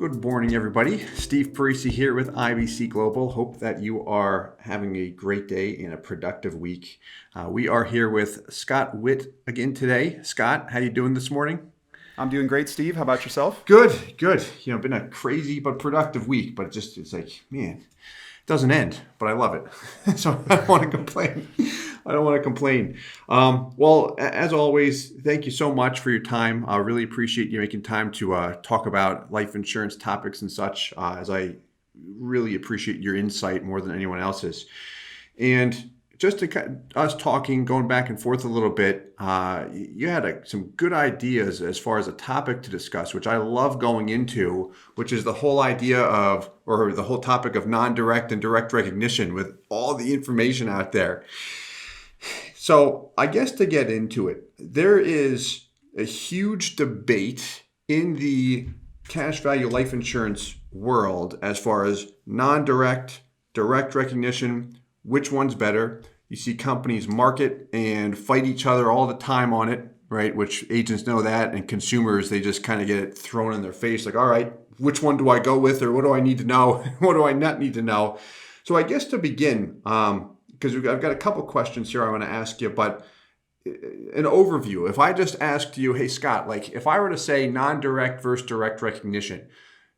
Good morning, everybody. Steve Parisi here with IBC Global. Hope that you are having a great day and a productive week. We are here with ScottWitt again today. Scott, how you doing this morning? I'm doing great, Steve. How about yourself? Good, good. Been a crazy but productive week, but it's like, man, it doesn't end, but I love it. So I don't want to complain. Well, as always, thank you so much for your time. I really appreciate you making time to talk about life insurance topics and such, as I really appreciate your insight more than anyone else's. And just to us talking, going back and forth a little bit, you had some good ideas as far as a topic to discuss, which I love going into, which is the whole idea of, or the whole topic of non-direct and direct recognition with all the information out there. So I guess to get into it, there is a huge debate in the cash value life insurance world as far as non-direct, direct recognition, which one's better. You see companies market and fight each other all the time on it, right? Which agents know that, and consumers, they just kind of get it thrown in their face like, all right, which one do I go with, or what do I need to know? What do I not need to know? So I guess to begin, because I've got a couple questions here I want to ask you, but an overview. If I just asked you, hey, Scott, like if I were to say non-direct versus direct recognition,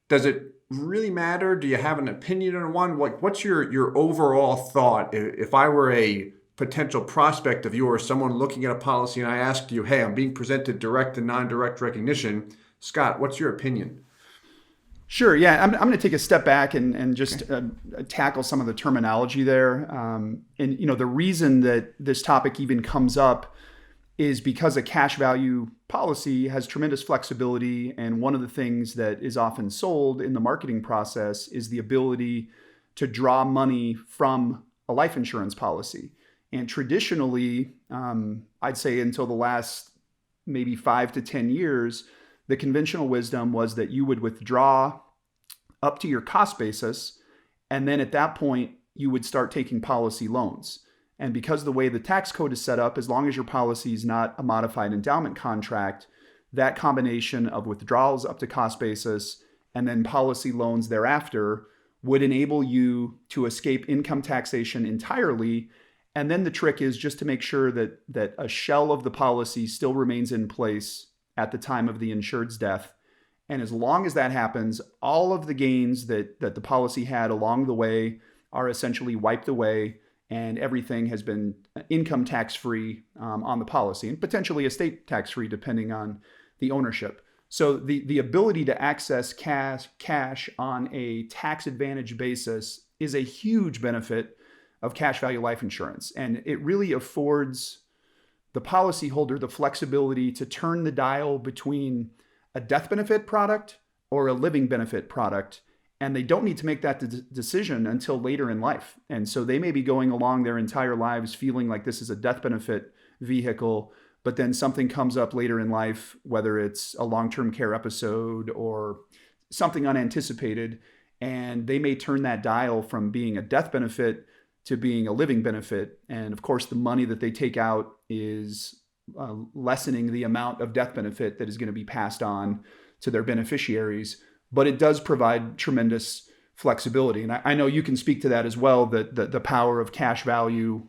does it really matter? Do you have an opinion on one? Like, what's your overall thought? If I were a potential prospect of yours, someone looking at a policy, and I asked you, hey, I'm being presented direct and non-direct recognition, Scott, what's your opinion? Sure. Yeah, I'm going to take a step back and just tackle some of the terminology there. And the reason that this topic even comes up is because a cash value policy has tremendous flexibility. And one of the things that is often sold in the marketing process is the ability to draw money from a life insurance policy. And traditionally, I'd say until the last maybe 5 to 10 years, the conventional wisdom was that you would withdraw up to your cost basis, and then at that point, you would start taking policy loans. And because the way the tax code is set up, as long as your policy is not a modified endowment contract, that combination of withdrawals up to cost basis and then policy loans thereafter would enable you to escape income taxation entirely. And then the trick is just to make sure that a shell of the policy still remains in place at the time of the insured's death. And as long as that happens, all of the gains that the policy had along the way are essentially wiped away, and everything has been income tax-free on the policy, and potentially estate tax-free depending on the ownership. So the ability to access cash on a tax advantage basis is a huge benefit of cash value life insurance. And it really affords the policyholder the flexibility to turn the dial between a death benefit product or a living benefit product. And they don't need to make that decision until later in life. And so they may be going along their entire lives feeling like this is a death benefit vehicle, but then something comes up later in life, whether it's a long-term care episode or something unanticipated, and they may turn that dial from being a death benefit to being a living benefit. And of course, the money that they take out is lessening the amount of death benefit that is going to be passed on to their beneficiaries. But it does provide tremendous flexibility. And I know you can speak to that as well, that the power of cash value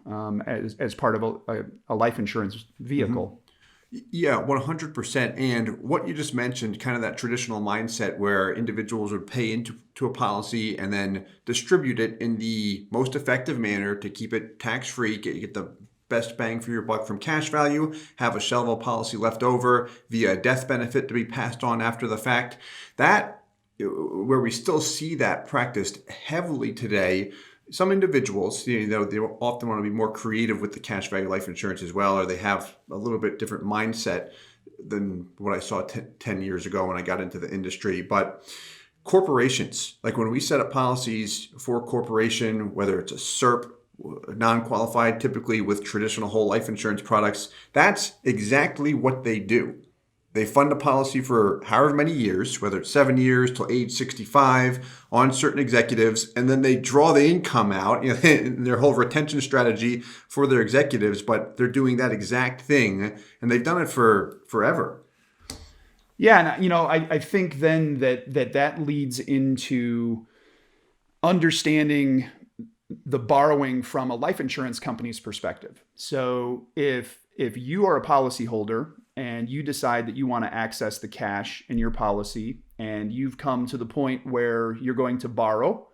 as part of a life insurance vehicle. Yeah, 100%. And what you just mentioned, kind of that traditional mindset where individuals would pay into a policy and then distribute it in the most effective manner to keep it tax-free, get the best bang for your buck from cash value, have a shell of a policy left over via death benefit to be passed on after the fact. That, where we still see that practiced heavily today, some individuals, they often want to be more creative with the cash value life insurance as well, or they have a little bit different mindset than what I saw 10 years ago when I got into the industry. But corporations, like when we set up policies for a corporation, whether it's a SERP, non-qualified, typically with traditional whole life insurance products, that's exactly what they do. They fund a policy for however many years, whether it's 7 years till age 65 on certain executives, and then they draw the income out, in their whole retention strategy for their executives, but they're doing that exact thing, and they've done it for forever. Yeah, and I think then that leads into understanding the borrowing from a life insurance company's perspective. So if you are a policyholder and you decide that you want to access the cash in your policy and you've come to the point where you're going to borrow,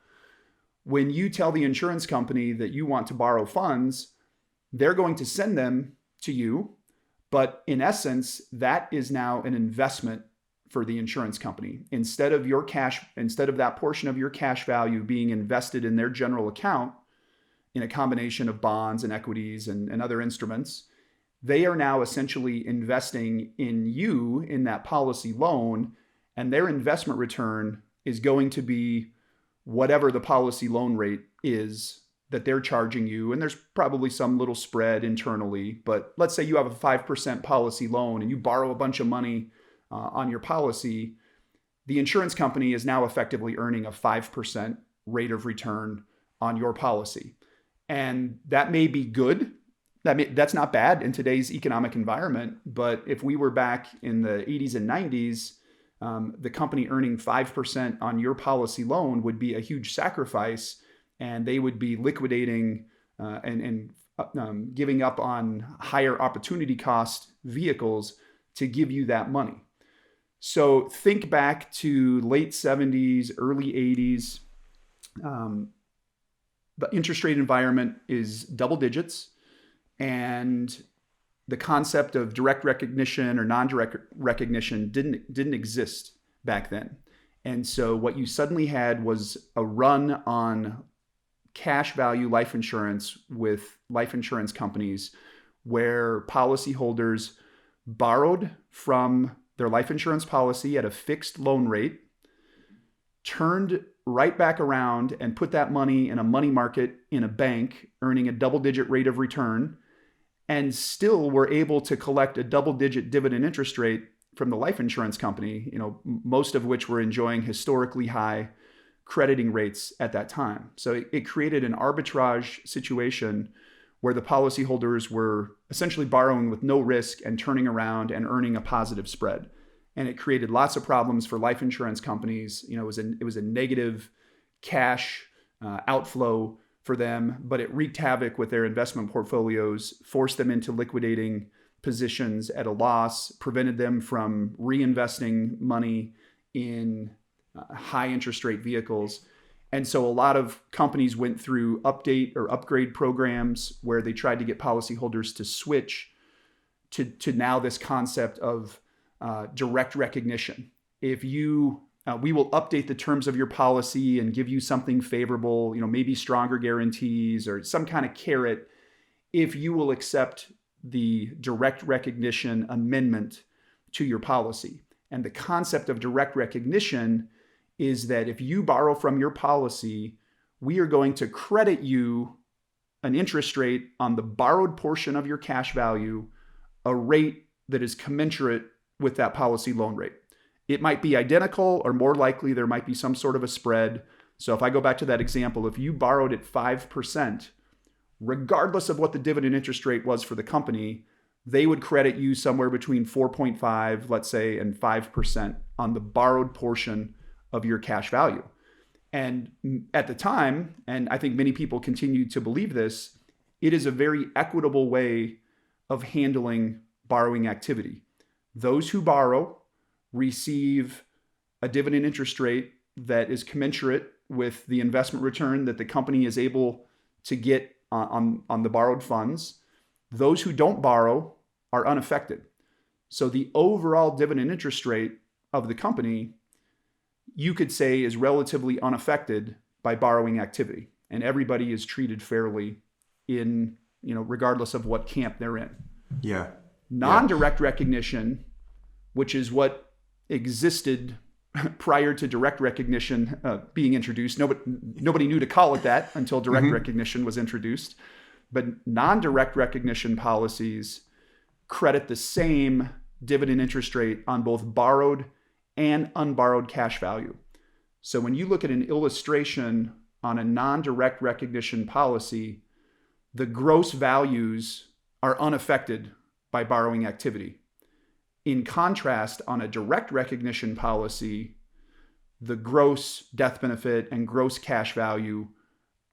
when you tell the insurance company that you want to borrow funds, they're going to send them to you. But in essence, that is now an investment for the insurance company. Instead of that portion of your cash value being invested in their general account in a combination of bonds and equities and other instruments, they are now essentially investing in you in that policy loan, and their investment return is going to be whatever the policy loan rate is that they're charging you. And there's probably some little spread internally, but let's say you have a 5% policy loan and you borrow a bunch of money on your policy. The insurance company is now effectively earning a 5% rate of return on your policy. And that may be good. That's not bad in today's economic environment. But if we were back in the 80s and 90s, the company earning 5% on your policy loan would be a huge sacrifice, and they would be liquidating and giving up on higher opportunity cost vehicles to give you that money. So think back to late 70s, early 80s. The interest rate environment is double digits, and the concept of direct recognition or non-direct recognition didn't exist back then. And so what you suddenly had was a run on cash value life insurance with life insurance companies where policyholders borrowed from their life insurance policy at a fixed loan rate, turned right back around and put that money in a money market in a bank, earning a double-digit rate of return, and still were able to collect a double-digit dividend interest rate from the life insurance company, most of which were enjoying historically high crediting rates at that time. So it created an arbitrage situation where the policyholders were essentially borrowing with no risk and turning around and earning a positive spread. And it created lots of problems for life insurance companies. It was a negative cash outflow for them, but it wreaked havoc with their investment portfolios, forced them into liquidating positions at a loss, prevented them from reinvesting money in high interest rate vehicles. And so a lot of companies went through update or upgrade programs where they tried to get policyholders to switch to now this concept of direct recognition. If you, we will update the terms of your policy and give you something favorable, maybe stronger guarantees or some kind of carrot if you will accept the direct recognition amendment to your policy. And the concept of direct recognition is that if you borrow from your policy, we are going to credit you an interest rate on the borrowed portion of your cash value, a rate that is commensurate with that policy loan rate. It might be identical, or more likely there might be some sort of a spread. So if I go back to that example, if you borrowed at 5%, regardless of what the dividend interest rate was for the company, they would credit you somewhere between 4.5, let's say, and 5% on the borrowed portion of your cash value. And at the time, and I think many people continue to believe this, it is a very equitable way of handling borrowing activity. Those who borrow receive a dividend interest rate that is commensurate with the investment return that the company is able to get on the borrowed funds. Those who don't borrow are unaffected. So the overall dividend interest rate of the company, you could say, is relatively unaffected by borrowing activity. And everybody is treated fairly in, regardless of what camp they're in. Yeah. Non-direct recognition, which is what existed prior to direct recognition being introduced. Nobody knew to call it that until direct recognition was introduced. But non-direct recognition policies credit the same dividend interest rate on both borrowed and unborrowed cash value. So when you look at an illustration on a non-direct recognition policy, the gross values are unaffected by borrowing activity. In contrast, on a direct recognition policy, the gross death benefit and gross cash value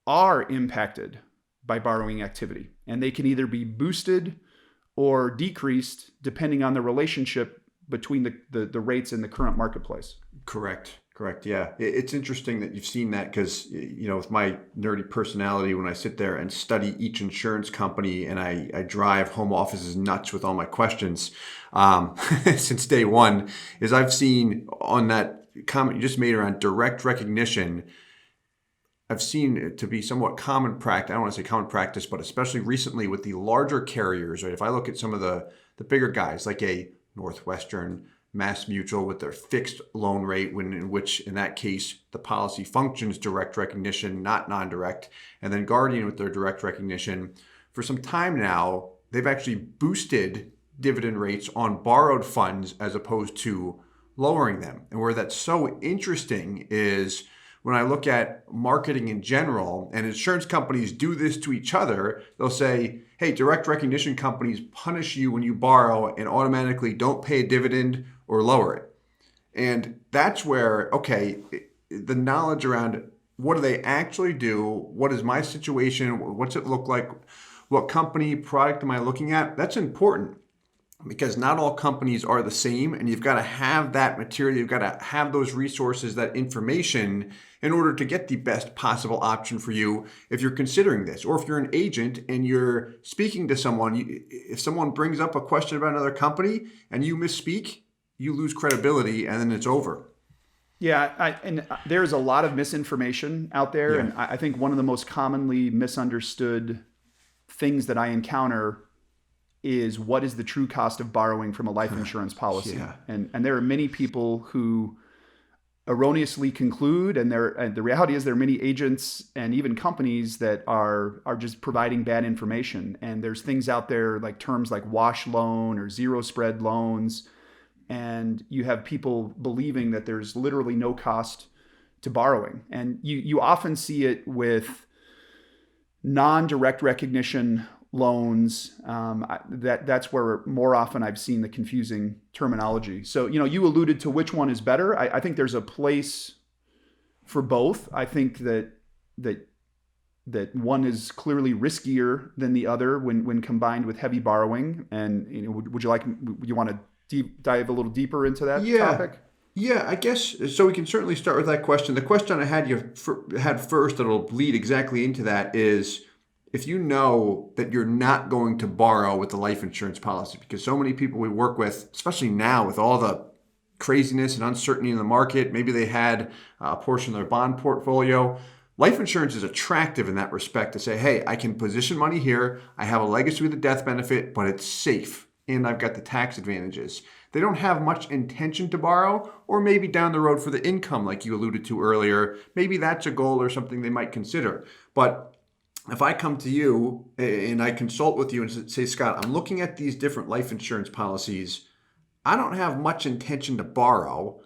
are impacted by borrowing activity. And they can either be boosted or decreased depending on the relationship between the rates in the current marketplace. Correct. Yeah. It's interesting that you've seen that because, with my nerdy personality, when I sit there and study each insurance company and I drive home offices nuts with all my questions since day one, is I've seen on that comment you just made around direct recognition, I've seen it to be somewhat common practice. I don't want to say common practice, but especially recently with the larger carriers, right? If I look at some of the bigger guys like a Northwestern, Mass Mutual with their fixed loan rate, in that case, the policy functions direct recognition, not non-direct. And then Guardian with their direct recognition. For some time now, they've actually boosted dividend rates on borrowed funds as opposed to lowering them. And where that's so interesting is when I look at marketing in general, and insurance companies do this to each other, they'll say, hey, direct recognition companies punish you when you borrow and automatically don't pay a dividend or lower it. And that's where, okay, the knowledge around what do they actually do? What is my situation? What's it look like? What company, product am I looking at? That's important because not all companies are the same, and you've got to have that material. You've got to have those resources, that information in order to get the best possible option for you if you're considering this. Or if you're an agent and you're speaking to someone, if someone brings up a question about another company and you misspeak, you lose credibility and then it's over. Yeah, and there's a lot of misinformation out there. Yeah. And I think one of the most commonly misunderstood things that I encounter is what is the true cost of borrowing from a life insurance policy. Yeah. And there are many people who erroneously conclude, and the reality is there are many agents and even companies that are just providing bad information. And there's things out there like terms like wash loan or zero spread loans. And you have people believing that there's literally no cost to borrowing. And you often see it with non-direct recognition loans. That's where more often I've seen the confusing terminology. So, you alluded to which one is better. I think there's a place for both. I think that one is clearly riskier than the other when combined with heavy borrowing. And would you want to dive a little deeper into that topic? Yeah, I guess so. We can certainly start with that question. The question I had first that'll lead exactly into that is, if you know that you're not going to borrow with the life insurance policy, because so many people we work with, especially now with all the craziness and uncertainty in the market, maybe they had a portion of their bond portfolio. Life insurance is attractive in that respect to say, hey, I can position money here. I have a legacy with a death benefit, but it's safe and I've got the tax advantages. They don't have much intention to borrow, or maybe down the road for the income, like you alluded to earlier, maybe that's a goal or something they might consider. But if I come to you and I consult with you and say, Scott, I'm looking at these different life insurance policies. I don't have much intention to borrow.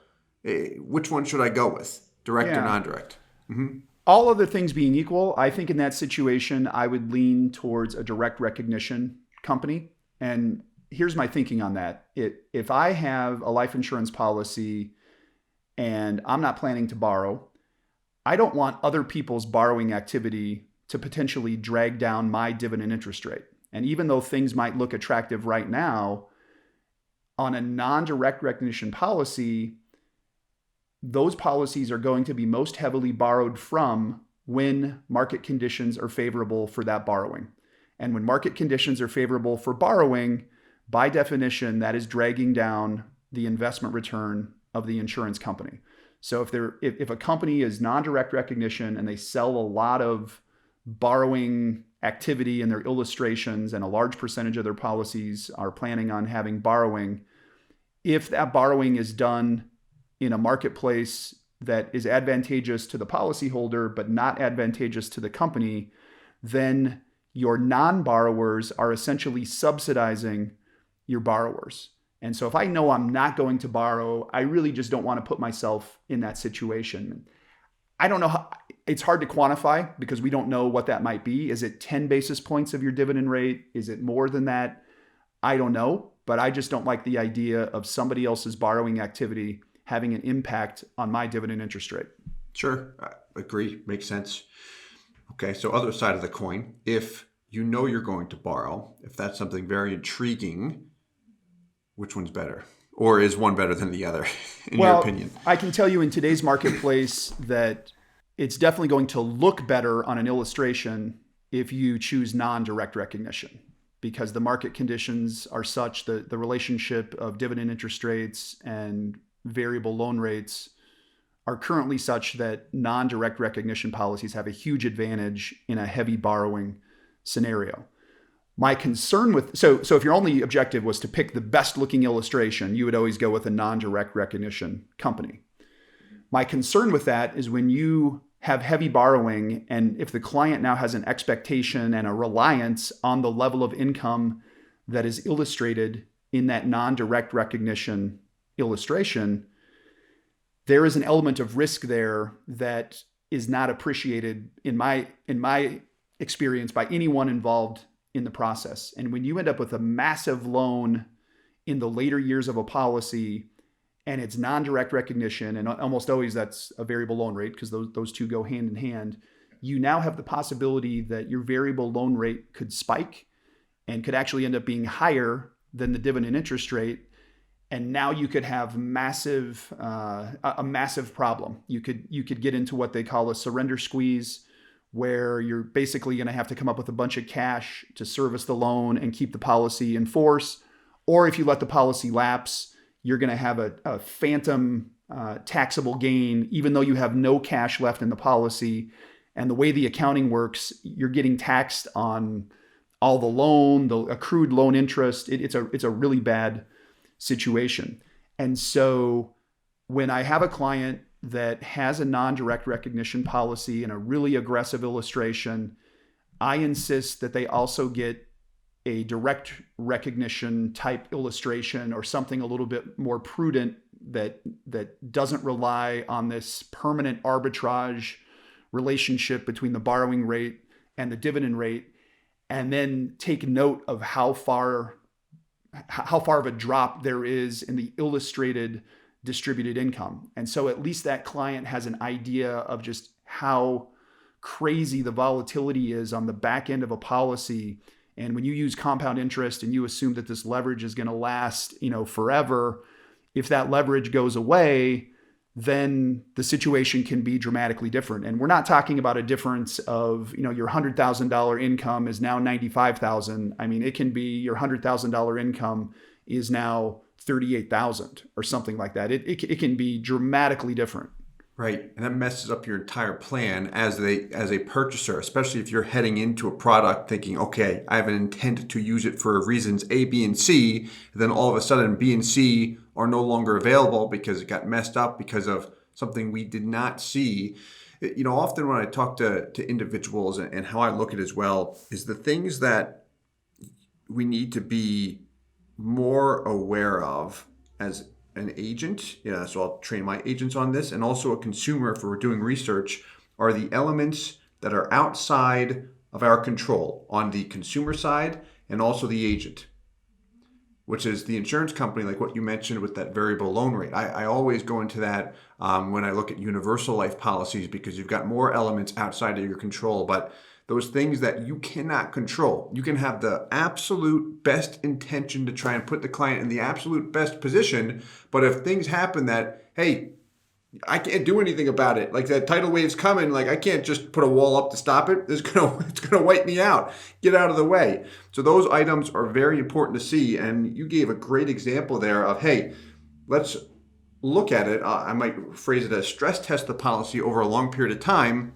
Which one should I go with? Direct or non-direct? Mm-hmm. All other things being equal, I think in that situation, I would lean towards a direct recognition company. And here's my thinking on that. If I have a life insurance policy and I'm not planning to borrow, I don't want other people's borrowing activity to potentially drag down my dividend interest rate. And even though things might look attractive right now, on a non-direct recognition policy, those policies are going to be most heavily borrowed from when market conditions are favorable for that borrowing. And when market conditions are favorable for borrowing, by definition, that is dragging down the investment return of the insurance company. So if a company is non-direct recognition and they sell a lot of borrowing activity in their illustrations and a large percentage of their policies are planning on having borrowing, if that borrowing is done in a marketplace that is advantageous to the policyholder but not advantageous to the company, then your non-borrowers are essentially subsidizing your borrowers. And so if I know I'm not going to borrow, I really just don't want to put myself in that situation. I don't know how, it's hard to quantify because we don't know what that might be. Is it 10 basis points of your dividend rate? Is it more than that? I don't know. but I just don't like the idea of somebody else's borrowing activity having an impact on my dividend interest rate. Sure. I agree. Makes sense. Okay. So other side of the coin, if you know you're going to borrow, if that's something very intriguing, which one's better? Or is one better than the other, in your opinion? I can tell you in today's marketplace that it's definitely going to look better on an illustration if you choose non-direct recognition, because the market conditions are such that the relationship of dividend interest rates and variable loan rates are currently such that non-direct recognition policies have a huge advantage in a heavy borrowing scenario. My concern with, so if your only objective was to pick the best looking illustration, you would always go with a non-direct recognition company. My concern with that is when you have heavy borrowing, and if the client now has an expectation and a reliance on the level of income that is illustrated in that non-direct recognition illustration, there is an element of risk there that is not appreciated in my experience by anyone involved in the process. And when you end up with a massive loan in the later years of a policy and it's non-direct recognition, and almost always that's a variable loan rate because those two go hand in hand, you now have the possibility that your variable loan rate could spike and could actually end up being higher than the dividend interest rate. And now you could have a massive problem. You could get into what they call a surrender squeeze, where you're basically going to have to come up with a bunch of cash to service the loan and keep the policy in force. Or if you let the policy lapse, you're going to have a phantom taxable gain, even though you have no cash left in the policy. And the way the accounting works, you're getting taxed on all the loan, the accrued loan interest. It's a really bad situation. And so when I have a client that has a non-direct recognition policy and a really aggressive illustration, I insist that they also get a direct recognition type illustration or something a little bit more prudent that doesn't rely on this permanent arbitrage relationship between the borrowing rate and the dividend rate, and then take note of how far of a drop there is in the illustrated distributed income. And so at least that client has an idea of just how crazy the volatility is on the back end of a policy. And when you use compound interest and you assume that this leverage is going to last, forever, if that leverage goes away, then the situation can be dramatically different. And we're not talking about a difference of, your $100,000 income is now $95,000. I mean, it can be your $100,000 income is now $38,000 or something like that. It can be dramatically different. Right. And that messes up your entire plan as a purchaser, especially if you're heading into a product thinking, okay, I have an intent to use it for reasons A, B, and C. And then all of a sudden B and C are no longer available because it got messed up because of something we did not see. Often when I talk to individuals, and how I look at it as well, is the things that we need to be more aware of as an agent, so I'll train my agents on this, and also a consumer if we're doing research, are the elements that are outside of our control on the consumer side and also the agent, which is the insurance company, like what you mentioned with that variable loan rate. I always go into that when I look at universal life policies because you've got more elements outside of your control, but those things that you cannot control. You can have the absolute best intention to try and put the client in the absolute best position, but if things happen that, hey, I can't do anything about it. Like that tidal wave's coming, like I can't just put a wall up to stop it. It's gonna wipe me out. Get out of the way. So those items are very important to see, and you gave a great example there of, hey, let's look at it. I might phrase it as stress test the policy over a long period of time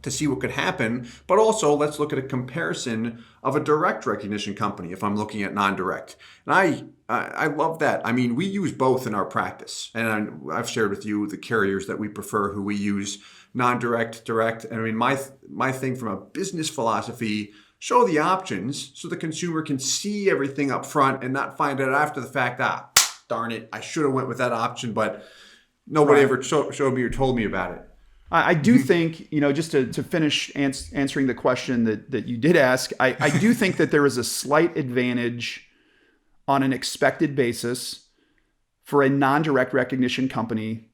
to see what could happen, but also let's look at a comparison of a direct recognition company if I'm looking at non-direct. And I love that. I mean, we use both in our practice, and I've shared with you the carriers that we prefer, who we use, non-direct, direct. And I mean, my thing from a business philosophy, show the options so the consumer can see everything up front and not find out after the fact, darn it, I should have went with that option, but nobody ever showed me or told me about it. I do think, just to finish answering the question that you did ask, I do think that there is a slight advantage on an expected basis for a non-direct recognition company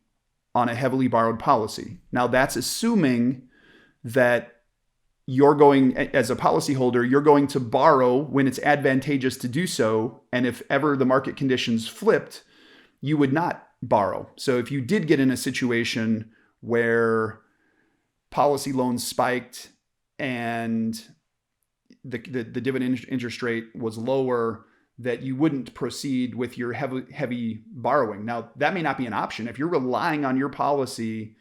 on a heavily borrowed policy. Now, that's assuming that you're going, as a policyholder, you're going to borrow when it's advantageous to do so. And if ever the market conditions flipped, you would not borrow. So if you did get in a situation where policy loans spiked and the dividend interest rate was lower, that you wouldn't proceed with your heavy borrowing. Now, that may not be an option. If you're relying on your policy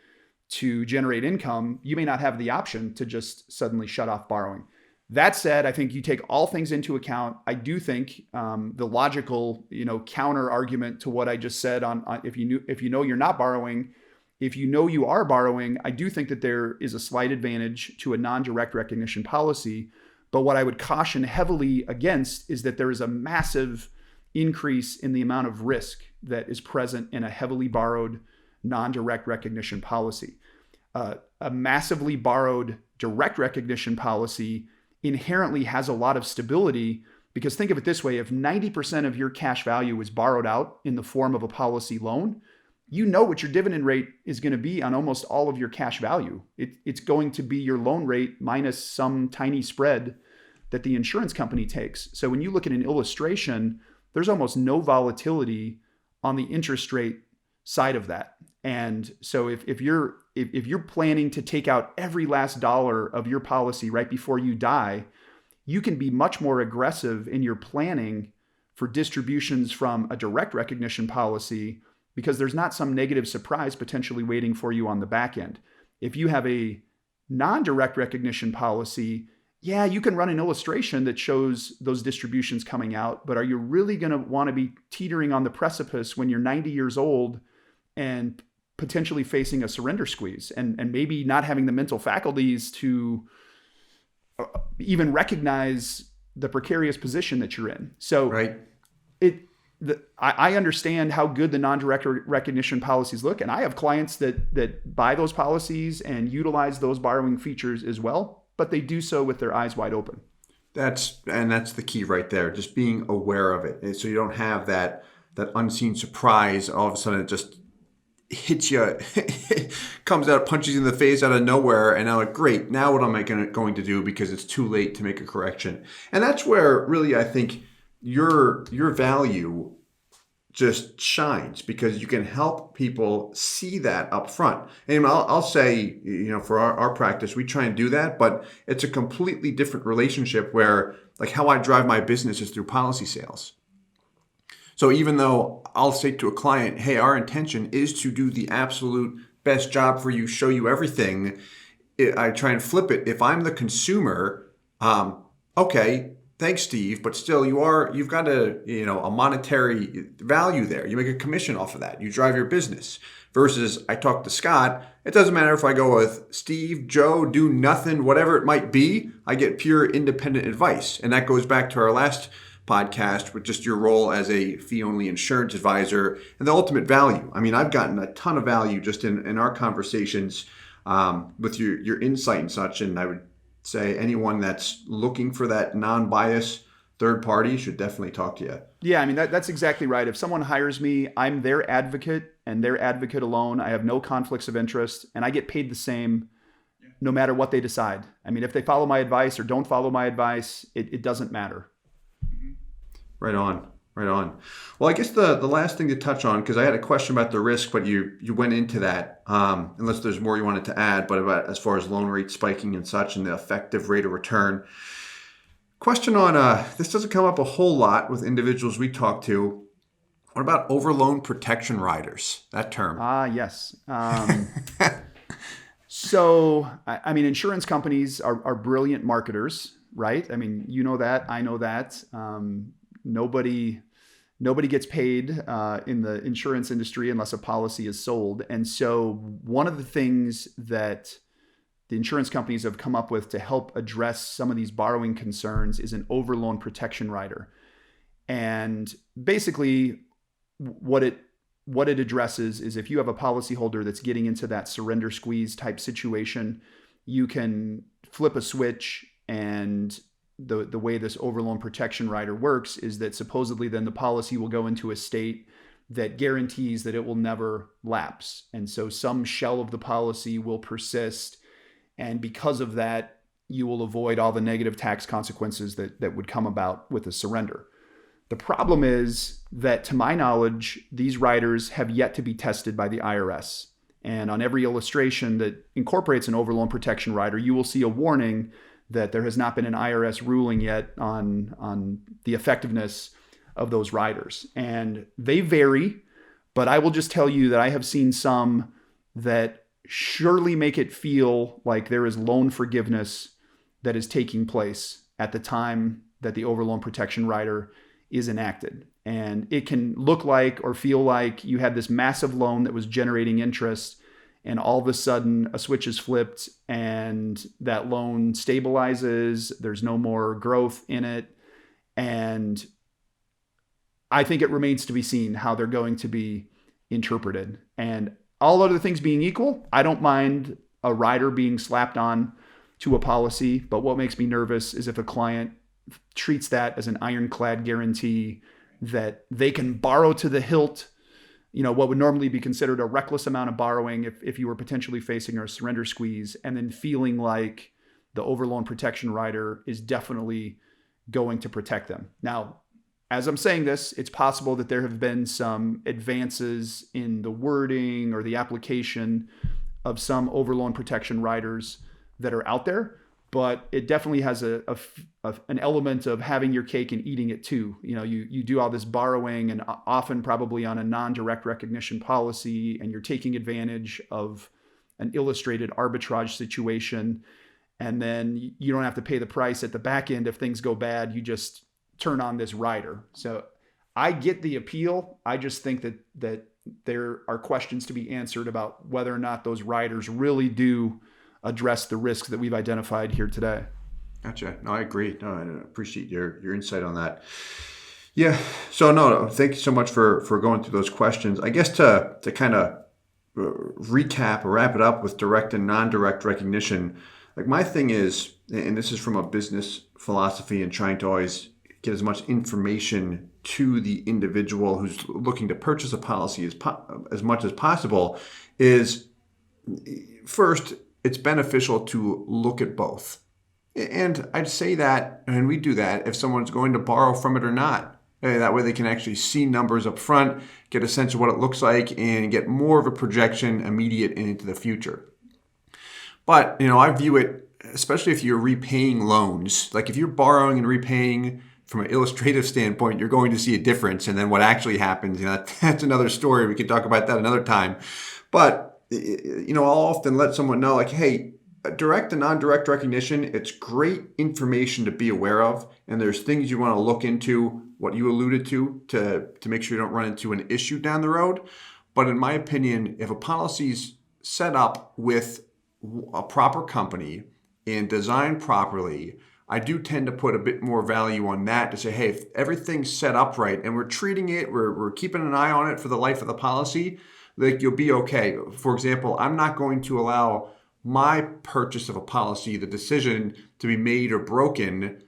to generate income, you may not have the option to just suddenly shut off borrowing. That said, I think you take all things into account. I do think the logical, counter argument to what I just said on if you know you're not borrowing, if you know you are borrowing, I do think that there is a slight advantage to a non-direct recognition policy. But what I would caution heavily against is that there is a massive increase in the amount of risk that is present in a heavily borrowed non-direct recognition policy. A massively borrowed direct recognition policy inherently has a lot of stability, because think of it this way: if 90% of your cash value is borrowed out in the form of a policy loan, you know what your dividend rate is going to be on almost all of your cash value. It's going to be your loan rate minus some tiny spread that the insurance company takes. So when you look at an illustration, there's almost no volatility on the interest rate side of that. And so if you're planning to take out every last dollar of your policy right before you die, you can be much more aggressive in your planning for distributions from a direct recognition policy, because there's not some negative surprise potentially waiting for you on the back end. If you have a non-direct recognition policy, yeah, you can run an illustration that shows those distributions coming out, but are you really going to want to be teetering on the precipice when you're 90 years old and potentially facing a surrender squeeze and maybe not having the mental faculties to even recognize the precarious position that you're in? So right. I understand how good the non-direct recognition policies look, and I have clients that buy those policies and utilize those borrowing features as well, but they do so with their eyes wide open. That's the key right there, just being aware of it. And so you don't have that unseen surprise. All of a sudden it just hits you, comes out, punches you in the face out of nowhere. And now, great, now what am I going to do, because it's too late to make a correction? And that's where really I think your value just shines, because you can help people see that up front. And I'll say, for our practice, we try and do that, but it's a completely different relationship where, like, how I drive my business is through policy sales. So even though I'll say to a client, hey, our intention is to do the absolute best job for you, show you everything, I try and flip it. If I'm the consumer, okay, thanks, Steve, but still you've got a monetary value there. You make a commission off of that. You drive your business. Versus I talk to Scott, it doesn't matter if I go with Steve, Joe, do nothing, whatever it might be, I get pure independent advice. And that goes back to our last podcast with just your role as a fee-only insurance advisor and the ultimate value. I mean, I've gotten a ton of value just in our conversations with your insight and such. And I would say anyone that's looking for that non-biased third party should definitely talk to you. Yeah, I mean, that's exactly right. If someone hires me, I'm their advocate and their advocate alone. I have no conflicts of interest, and I get paid the same no matter what they decide. I mean, if they follow my advice or don't follow my advice, it doesn't matter. Right on. Well, I guess the last thing to touch on, because I had a question about the risk, but you went into that, unless there's more you wanted to add, but about as far as loan rate spiking and such and the effective rate of return. Question on, this doesn't come up a whole lot with individuals we talk to. What about overloan protection riders, that term? Yes. So, I mean, insurance companies are brilliant marketers, right? I mean, you know that, I know that. Nobody gets paid in the insurance industry unless a policy is sold. And so one of the things that the insurance companies have come up with to help address some of these borrowing concerns is an overloan protection rider. And basically what it addresses is, if you have a policyholder that's getting into that surrender squeeze type situation, you can flip a switch and the way this overloan protection rider works is that supposedly then the policy will go into a state that guarantees that it will never lapse. And so some shell of the policy will persist. And because of that, you will avoid all the negative tax consequences that would come about with a surrender. The problem is that, to my knowledge, these riders have yet to be tested by the IRS. And on every illustration that incorporates an overloan protection rider, you will see a warning that there has not been an IRS ruling yet on the effectiveness of those riders. And they vary, but I will just tell you that I have seen some that surely make it feel like there is loan forgiveness that is taking place at the time that the overloan protection rider is enacted. And it can look like or feel like you had this massive loan that was generating interest, and all of a sudden a switch is flipped and that loan stabilizes. There's no more growth in it. And I think it remains to be seen how they're going to be interpreted. And all other things being equal, I don't mind a rider being slapped on to a policy. But what makes me nervous is if a client treats that as an ironclad guarantee that they can borrow to the hilt, what would normally be considered a reckless amount of borrowing if you were potentially facing a surrender squeeze, and then feeling like the overloan protection rider is definitely going to protect them. Now, as I'm saying this, it's possible that there have been some advances in the wording or the application of some overloan protection riders that are out there, but it definitely has an element of having your cake and eating it too. You do all this borrowing, and often probably on a non-direct recognition policy, and you're taking advantage of an illustrated arbitrage situation, and then you don't have to pay the price at the back end if things go bad. You just turn on this rider. So I get the appeal. I just think that there are questions to be answered about whether or not those riders really do address the risks that we've identified here today. Gotcha. No, I agree. No, I appreciate your insight on that. Yeah. So no, thank you so much for going through those questions. I guess to kind of recap or wrap it up with direct and non-direct recognition, like my thing is, and this is from a business philosophy and trying to always get as much information to the individual who's looking to purchase a policy as much as possible, is first, it's beneficial to look at both. And I'd say that, and we do that, if someone's going to borrow from it or not. That way they can actually see numbers up front, get a sense of what it looks like, and get more of a projection immediate and into the future. But, I view it, especially if you're repaying loans, like if you're borrowing and repaying from an illustrative standpoint, you're going to see a difference. And then what actually happens, that's another story. We could talk about that another time. But I'll often let someone know, like, hey, direct and non-direct recognition, it's great information to be aware of. And there's things you want to look into, what you alluded to make sure you don't run into an issue down the road. But in my opinion, if a policy's set up with a proper company and designed properly, I do tend to put a bit more value on that to say, hey, if everything's set up right and we're treating it, we're keeping an eye on it for the life of the policy, like you'll be okay. For example, I'm not going to allow my purchase of a policy, the decision to be made or broken,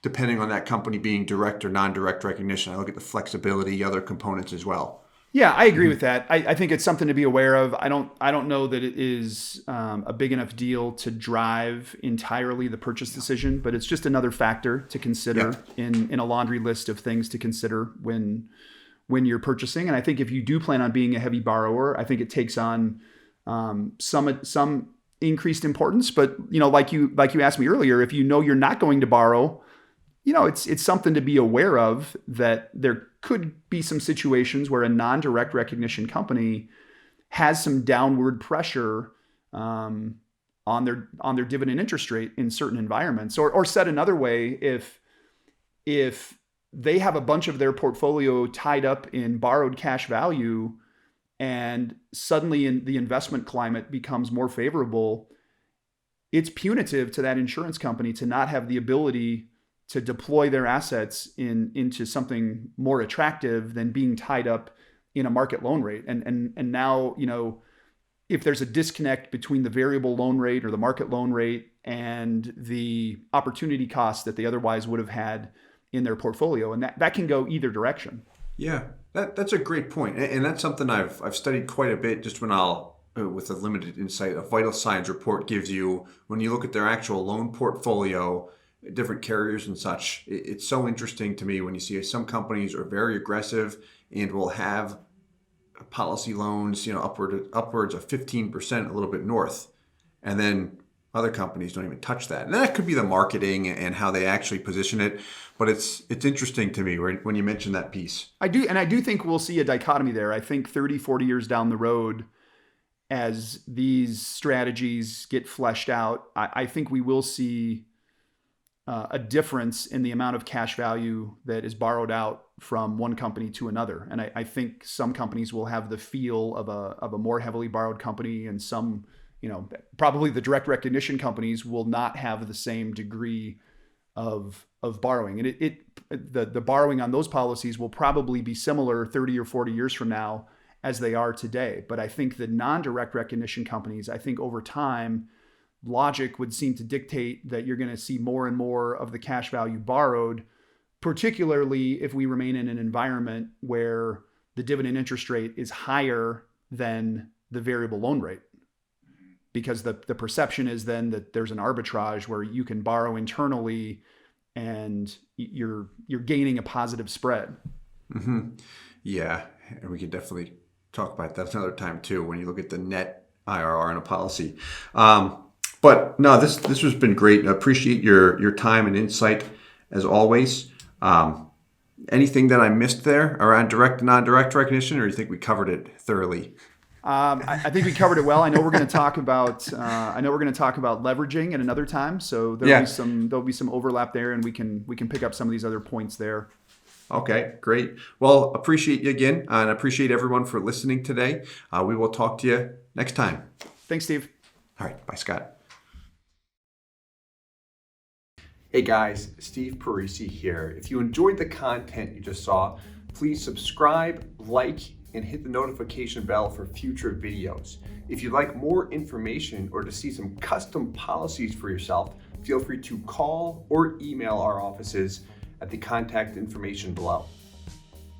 depending on that company being direct or non-direct recognition. I look at the flexibility, other components as well. Yeah, I agree with that. I think it's something to be aware of. I don't know that it is a big enough deal to drive entirely the purchase decision, but it's just another factor to consider in a laundry list of things to consider when you're purchasing. And I think if you do plan on being a heavy borrower, I think it takes on some increased importance. But like you asked me earlier, if you're not going to borrow, it's something to be aware of, that there could be some situations where a non-direct recognition company has some downward pressure on their dividend interest rate in certain environments. Or said another way, if they have a bunch of their portfolio tied up in borrowed cash value, and suddenly the investment climate becomes more favorable, it's punitive to that insurance company to not have the ability to deploy their assets into something more attractive than being tied up in a market loan rate. And now, if there's a disconnect between the variable loan rate or the market loan rate and the opportunity cost that they otherwise would have had in their portfolio. And that can go either direction. Yeah, that's a great point. And that's something I've studied quite a bit just when with a limited insight. A vital signs report gives you, when you look at their actual loan portfolio, different carriers and such, it's so interesting to me when you see some companies are very aggressive and will have policy loans, upwards of 15%, a little bit north. And then other companies don't even touch that. And that could be the marketing and how they actually position it. But it's interesting to me when you mention that piece. I do think we'll see a dichotomy there. I think 30, 40 years down the road, as these strategies get fleshed out, I think we will see a difference in the amount of cash value that is borrowed out from one company to another. And I think some companies will have the feel of a more heavily borrowed company, and some, probably the direct recognition companies will not have the same degree of borrowing. And the borrowing on those policies will probably be similar 30 or 40 years from now as they are today. But I think the non-direct recognition companies, I think over time, logic would seem to dictate that you're going to see more and more of the cash value borrowed, particularly if we remain in an environment where the dividend interest rate is higher than the variable loan rate. Because the perception is then that there's an arbitrage where you can borrow internally and you're gaining a positive spread. Mm-hmm. Yeah, and we could definitely talk about that another time too, when you look at the net IRR in a policy. But no, this has been great. I appreciate your time and insight as always. Anything that I missed there around direct and non-direct recognition, or you think we covered it thoroughly? I think we covered it well. I know we're going to talk about leveraging at another time. So there'll be some overlap there, and we can pick up some of these other points there. Okay, great. Well, appreciate you again, and appreciate everyone for listening today. We will talk to you next time. Thanks, Steve. All right, bye, Scott. Hey guys, Steve Parisi here. If you enjoyed the content you just saw, please subscribe, like, and hit the notification bell for future videos. If you'd like more information or to see some custom policies for yourself, feel free to call or email our offices at the contact information below.